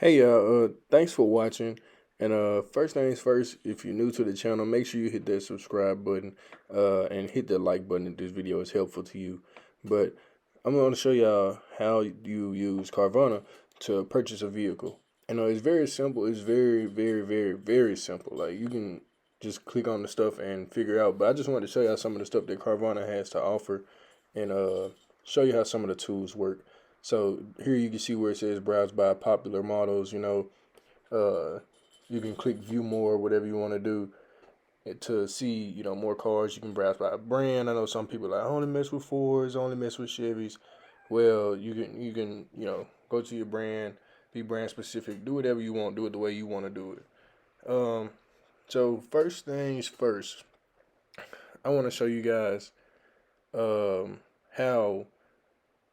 Hey y'all, thanks for watching. And first things first, if you're new to the channel, make sure you hit that subscribe button and hit the like button if this video is helpful to you. But I'm going to show y'all how you use Carvana to purchase a vehicle. And it's very simple. It's very simple. Like you can just click on the stuff and figure out. But I just wanted to show y'all some of the stuff that Carvana has to offer and show you how some of the tools work. So here you can see where it says browse by popular models. Uh, you can click view more, whatever you want to do to see, more cars. You can browse by brand. I know some people like, I only mess with Fords, I only mess with Chevys. Well, you can go to your brand, be brand specific, do whatever you want, do it the way you want to do it. So first things first, I want to show you guys how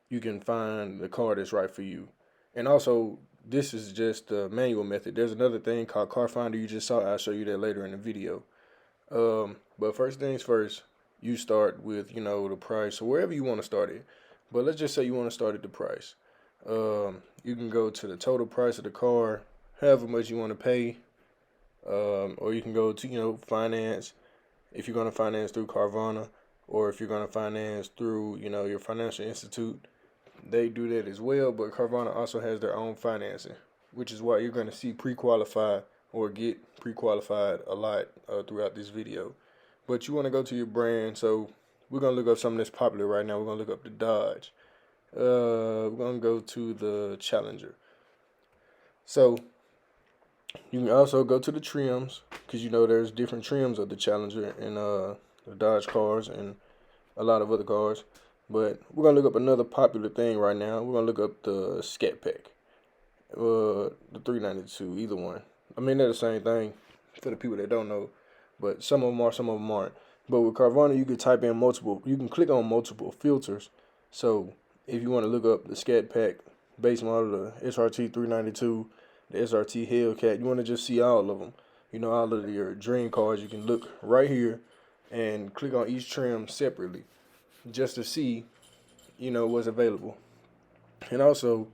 you can find the car that's right for you. And also, this is just the manual method. There's another thing called Car Finder you just saw. I'll show you that later in the video. But first things first, you start with, the price or wherever you want to start it. But let's just say you want to start at the price. You can go to the total price of the car, however much you want to pay. Or you can go to, finance, if you're going to finance through Carvana, or if you're going to finance through, your financial institute. They do that as well, but Carvana also has their own financing, which is why you're going to see pre-qualified or get pre-qualified a lot throughout this video. But you want to go to your brand, so we're going to look up something that's popular right now. We're going to look up the Dodge. We're going to go to the Challenger. So you can also go to the trims, because there's different trims of the Challenger and the Dodge cars and a lot of other cars. But we're going to look up another popular thing right now. We're going to look up the Scat Pack. The 392, either one. I mean, they're the same thing for the people that don't know. But some of them are, some of them aren't. But with Carvana, you can type in multiple. You can click on multiple filters. So if you want to look up the Scat Pack base model, the SRT 392, the SRT Hellcat, you want to just see all of them. All of your dream cars. You can look right here and click on each trim separately, just to see, what's available. And also,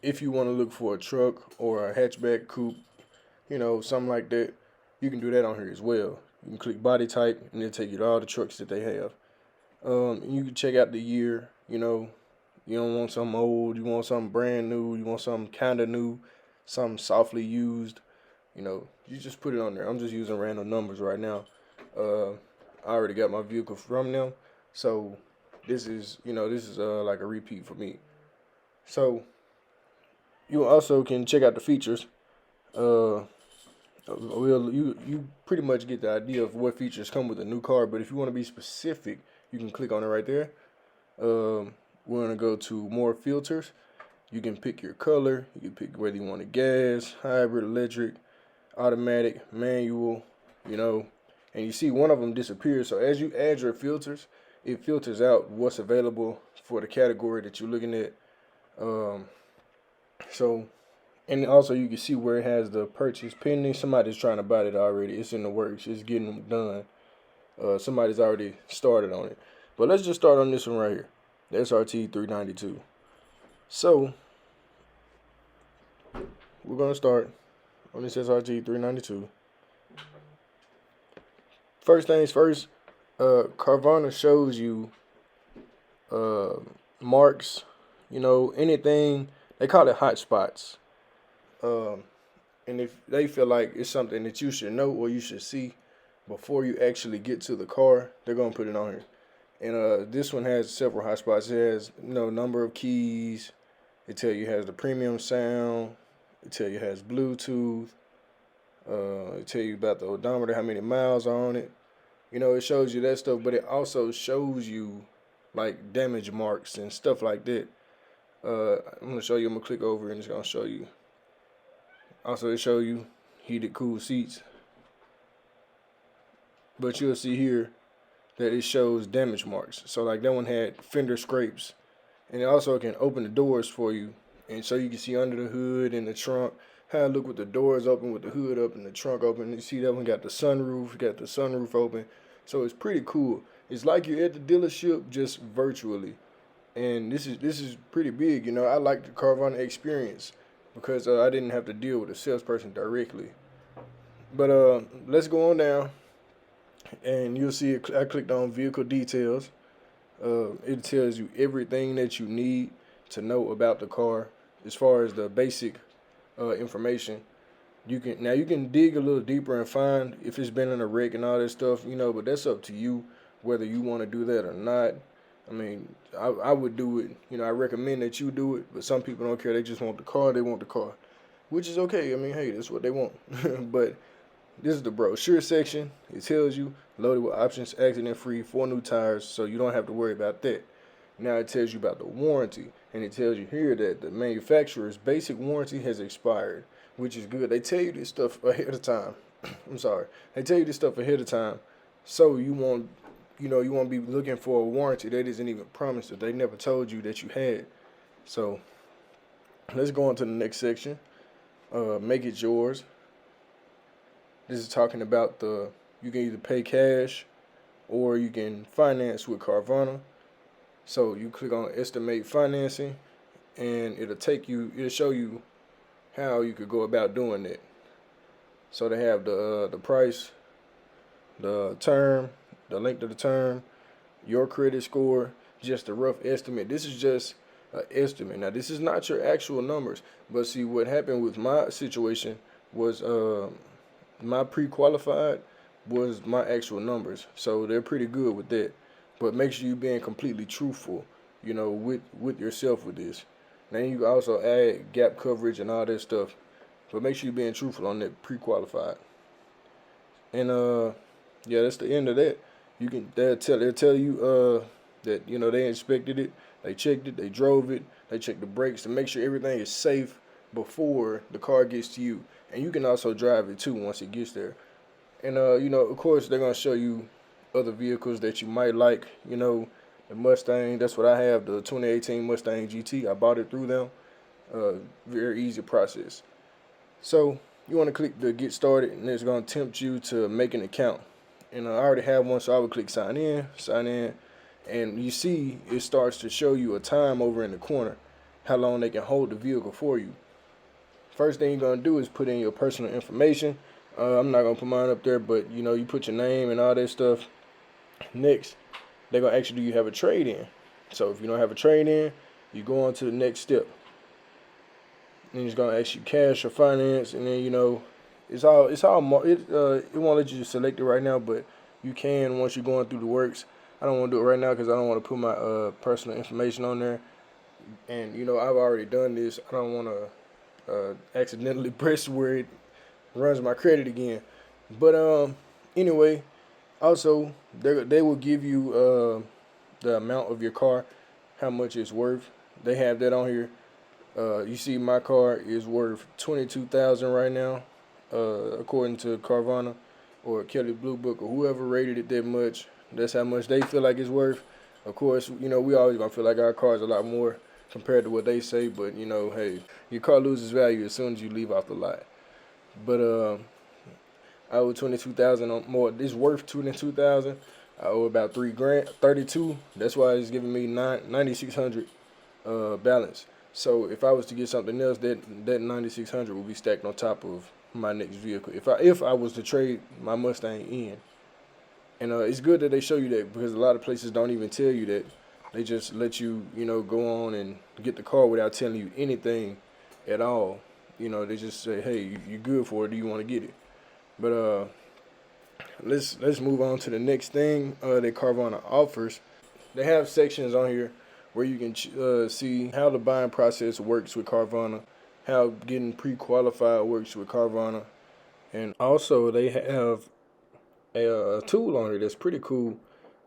if you want to look for a truck or a hatchback coupe, something like that, you can do that on here as well. You can click body type and it'll take you to all the trucks that they have. You can check out the year, you don't want something old, you want something brand new, you want something kind of new, something softly used, you just put it on there. I'm just using random numbers right now. I already got my vehicle from them. So this is like a repeat for me. So you also can check out the features. You pretty much get the idea of what features come with a new car. But if you want to be specific, you can click on it right there. We're gonna go to more filters. You can pick your color. You can pick whether you want a gas, hybrid, electric, automatic, manual. And you see one of them disappears. So as you add your filters, it filters out what's available for the category that you're looking at. And also you can see where it has the purchase pending. Somebody's trying to buy it already. It's in the works. It's getting done. Somebody's already started on it. But let's just start on this one right here, the SRT 392. So we're gonna start on this SRT 392. First things first, Carvana shows you marks, anything. They call it hot spots. And if they feel like it's something that you should know or you should see before you actually get to the car, they're gonna put it on here. And this one has several hot spots. It has number of keys. It tell you it has the premium sound. It tell you it has Bluetooth. It tell you about the odometer, how many miles are on it. It shows you that stuff, but it also shows you like damage marks and stuff like that. I'm gonna show you. I'm gonna click over and it's gonna show you. Also, it show you heated, cool seats. But you'll see here that it shows damage marks. So like that one had fender scrapes, and it also can open the doors for you, and so you can see under the hood and the trunk how it look with the doors open, with the hood up and the trunk open. You see that one got the sunroof open. So it's pretty cool. It's like you're at the dealership just virtually. And this is pretty big. I like the Carvana experience. because I didn't have to deal with a salesperson directly. But let's go on down, and you'll see I clicked on vehicle details. It tells you everything that you need to know about the car as far as the basic information. You can dig a little deeper and find if it's been in a wreck and all that stuff, but that's up to you whether you want to do that or not. I mean, I would do it. I recommend that you do it, but some people don't care. They just want the car. They want the car, which is okay. I mean, hey, that's what they want. But this is the brochure section. It tells you loaded with options, accident free, 4 new tires, so you don't have to worry about that. Now it tells you about the warranty, and it tells you here that the manufacturer's basic warranty has expired, which is good. They tell you this stuff ahead of time. I'm sorry. They tell you this stuff ahead of time, so you won't be looking for a warranty that isn't even promised, that they never told you that you had. So let's go on to the next section. Make it yours. This is talking about you can either pay cash or you can finance with Carvana. So you click on estimate financing, and it'll show you how you could go about doing that. So they have the price, the term, the length of the term, your credit score, just a rough estimate. This is just an estimate. Now this is not your actual numbers, but see what happened with my situation was my pre-qualified was my actual numbers, so they're pretty good with that. But make sure you're being completely truthful, with yourself with this. Then you also add gap coverage and all that stuff, but make sure you're being truthful on that pre-qualified. And yeah, that's the end of that. They'll tell you that they inspected it, they checked it, they drove it, they checked the brakes to make sure everything is safe before the car gets to you. And you can also drive it too once it gets there. And of course, they're gonna show you other vehicles that you might like. The Mustang. That's what I have. The 2018 Mustang GT. I bought it through them. Very easy process. So you want to click the get started, and it's gonna tempt you to make an account. And I already have one, so I would click sign in, and you see it starts to show you a time over in the corner, how long they can hold the vehicle for you. First thing you're going to do is put in your personal information. I'm not going to put mine up there, but you put your name and all that stuff. Next, they're going to ask you, do you have a trade-in? So if you don't have a trade-in, you go on to the next step. Then it's going to ask you cash or finance, and then it won't let you select it right now, but you can once you're going through the works. I don't want to do it right now because I don't want to put my personal information on there. And I've already done this. I don't want to accidentally press where it runs my credit again. But anyway, also they will give you the amount of your car, how much it's worth. They have that on here. You see my car is worth $22,000 right now, according to Carvana or Kelly Blue Book or whoever rated it that much. That's how much they feel like it's worth. Of course, we always gonna feel like our car is a lot more compared to what they say, but hey, your car loses value as soon as you leave off the lot. But I owe 22,000 on more. It's worth 22,000. I owe about $3,000, 32. That's why it's giving me 9,600 balance. So if I was to get something else, that 9,600 will be stacked on top of my next vehicle. If I was to trade my Mustang in, and it's good that they show you that, because a lot of places don't even tell you that. They just let you, go on and get the car without telling you anything at all. They just say, hey, you're good for it. Do you want to get it? But let's move on to the next thing that Carvana offers. They have sections on here where you can see how the buying process works with Carvana, how getting pre-qualified works with Carvana, and also they have a tool on here that's pretty cool,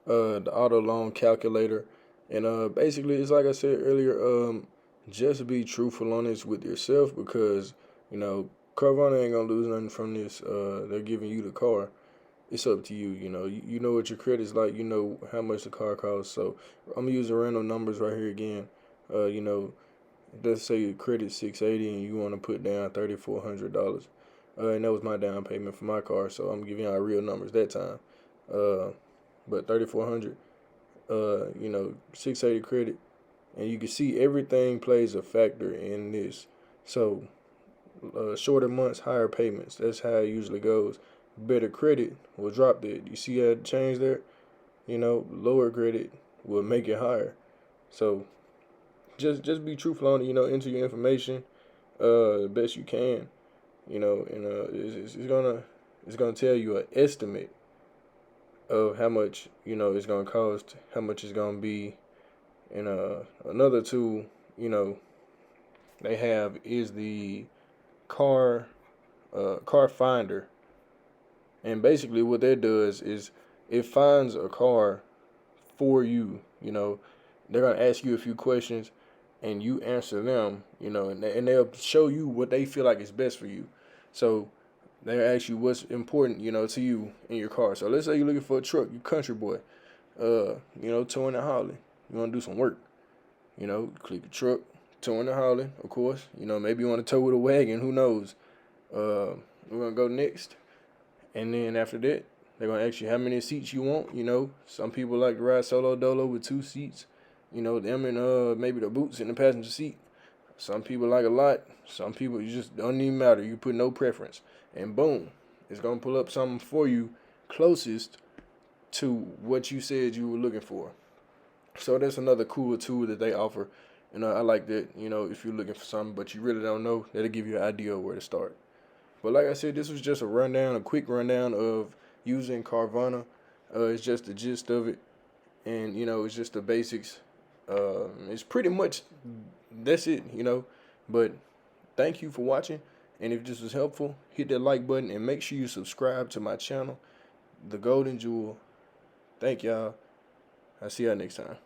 the auto loan calculator. And basically, it's like I said earlier, just be truthful on this with yourself, because Carvana ain't gonna lose nothing from this. They're giving you the car. It's up to you. You know what your credit's like. You know how much the car costs. So I'm using random numbers right here again. Let's say your credit's 680 and you want to put down $3,400. And that was my down payment for my car. So I'm giving y'all real numbers that time. But 3,400. 680 credit, and you can see everything plays a factor in this. So Shorter months, higher payments. That's how it usually goes. Better credit will drop that. You see how it changed there? You know, lower credit will make it higher. So just be truthful on it. You know, enter your information the best you can. You know, and it's gonna tell you an estimate of how much it's gonna cost, how much it's gonna be. And another tool, you know, they have is the car car finder. And basically what that does is it finds a car for you. You know, they're gonna ask you a few questions, and you answer them. You know, and they'll show you what they feel like is best for you. So they ask you what's important, you know, to you in your car. So let's say you're looking for a truck, you country boy, you know, towing and hauling. You want to do some work, you know, click the truck, towing and hauling, of course. You know, maybe you want to tow with a wagon, who knows? We're gonna go next. And then after that, they're gonna ask you how many seats you want. You know, some people like to ride solo dolo with 2 seats. You know, them and maybe the boots in the passenger seat. Some people like a lot. Some people you just don't even matter. You put no preference, and boom, it's gonna pull up something for you closest to what you said you were looking for. So that's another cool tool that they offer. And I like that. You know, if you're looking for something but you really don't know, that'll give you an idea of where to start. But like I said, this was just a rundown, a quick rundown of using Carvana. It's just the gist of it, and you know, it's just the basics. It's pretty much that's it, you know. But thank you for watching, and if this was helpful, hit that like button and make sure you subscribe to my channel, The Golden Jewel. Thank y'all. I'll see y'all next time.